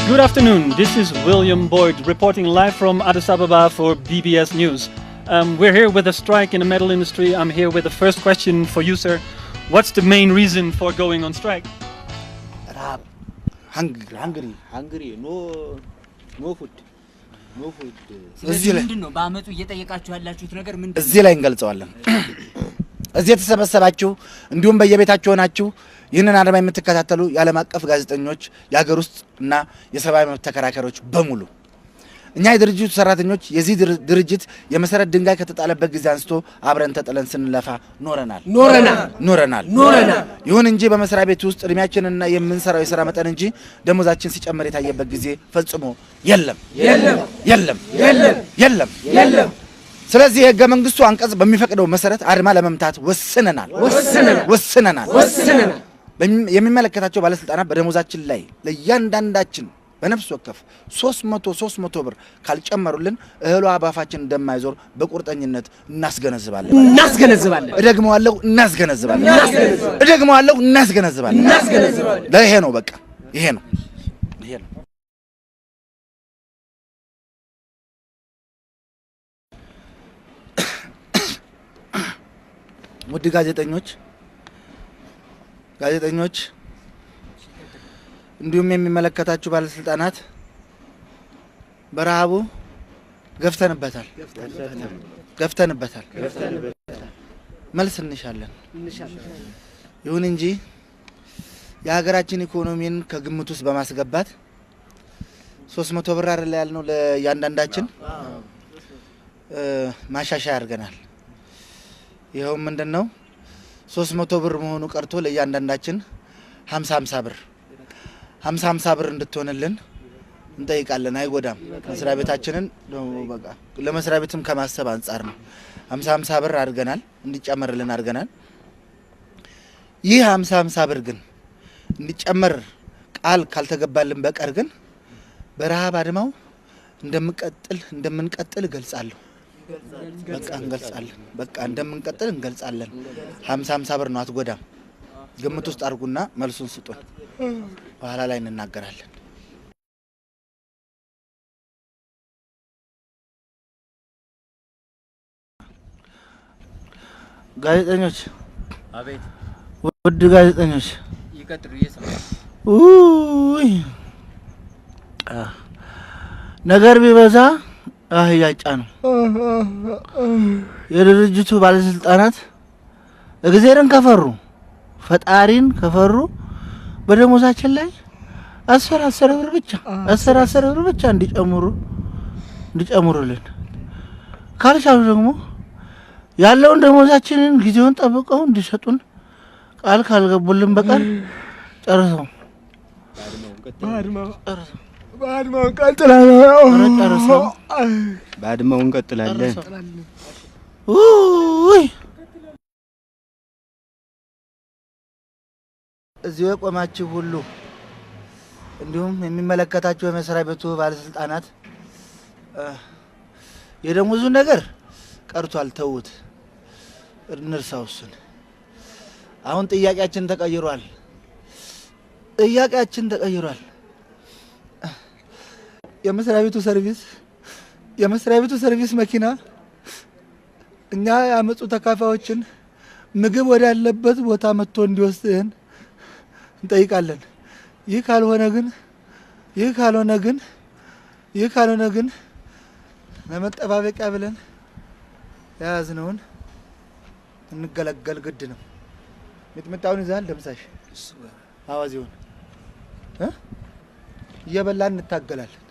Good afternoon. This is William Boyd reporting live from Addis Ababa for BBS News. We're here with a strike in the metal industry. I'm here with the first question for you, sir. What's the main reason for going on strike? Hungry. No food. እዚህ ላይ እንገልጸዋለን እዚህ የተሰበሰባችሁ እንዲሁም በየቤታችሁ ሆናችሁ ይህንን አድማ የምትከታተሉ የዓለም አቀፍ ጋዜጠኞች የሀገር ውስጥ እና የሰብአዊ መብት ተከራካሪዎች በሙሉ እኛ የድርጅቱ ሰራተኞች የዚህ ድርጅት የመሰረት ድንጋይ ከተጣለበት ጊዜ አንስቶ አብረን ተጠለን ስንለፋ ኖረናል ይሁን እንጂ በመስሪያ ቤት ውስጥ እድሜያችንና የምንሰራው የሥራ መጠን እንጂ ደሞዛችን ሲጨምር የታየበት ጊዜ ፈጽሞ የለም ስለዚህ የሕገ መንግስቱ አንቀጽ በሚፈቅደው መሰረት አድማ ለመምታት ወስነናል የሚመለከታቸው ባለስልጣናት በደሞዛችን ላይ ለእያንዳንዳችን በነፍስ ወከፍ 300 ብር ካልጨመሩልን እህሉ አባፋችን እንደማይዞር በቁርጠኝነት እናስገነዝባለን እደግመዋለሁ እናስገነዝባለን ለይሄ ነው በቃ ይሄ ነው ውድ ጋዜጠኞች እንዲሁም የሚመለከታችሁ ባለስልጣናት በረሃቡ ገፍተንበታል መልስ እንሻለን ይሁን እንጂ የሀገራችን ኢኮኖሚን ከግምት ውስጥ በማስገባት 300 ብር አይደል ያልነው ለያንዳንዳችን ማሻሻያ አድርገናል ይሄው ምንድነው 300 ብር መሆኑ ቀርቶ ለያንዳንዳችን 50 ብር 50 ብር እንድትሆንልን እንጠይቃለን አይጎዳም መስሪያ ቤታችንን ነው በቃ ለመስሪያ ቤትም ከማሰብ አንፃር ነው 50 ብር አድርገናል እንዲጨመርልን አድርገናል ይህ 50 ብር ግን እንዲጨመር ቃል ካልተገባልን በቀር ግን በረሃብ አድማው እንደምንቀጥል ገልጻለሁ በቃ እንደምንቀጥል እንገልጻለን 50 ብር ነው አትጎዳም ግምት ውስጥ አድርጉና መልሱን ስጡን በኋላ ላይ እንናገራለን ጋዜጠኞች አቤት ውድ ጋዜጠኞች ይቀጥሉ እየሰማሁ ነገር ቢበዛ አህያጫ ነው የድርጅቱ ባለስልጣናት እግዚአብሔርን ከፈሩ ፈጣሪን ከፈሩ በደሞዛችን ላይ 10 ብር ብቻ እንዲጨምሩልን ካልቻሉ ደግሞ ያለውን ደሞዛችንን ጊዜውን ጠብቀው እንዲሰጡን ቃል ካልገቡልን በቀር ጨርሰው ባድማው እንቀጥላለን እዚህ የቆማችሁ ሁሉ እንዲሁም የሚመለከታቸው የመስሪያ ቤቱ ባለስልጣናት የደሞዙን ነገር ቀርቷል ተውት እንርሳውስን አሁን ጥያቄያችን ተቀይሯል የመስሪያ ቤቱ ሰርቪስ መኪና እኛ ያመጹ ተካፋዮችን ምግብ ወደ ያለበት ቦታ መጥቶ እንዲወስድን እንጠይቃለን ይህ ካልሆነ ግን ለመጠባበቂያ ብለን ያዝነውን እንገለገል ግድ ነው ምጥምጣውን ይዛል ደምሳሽ አዋዚውን እየበላን እንታገላለን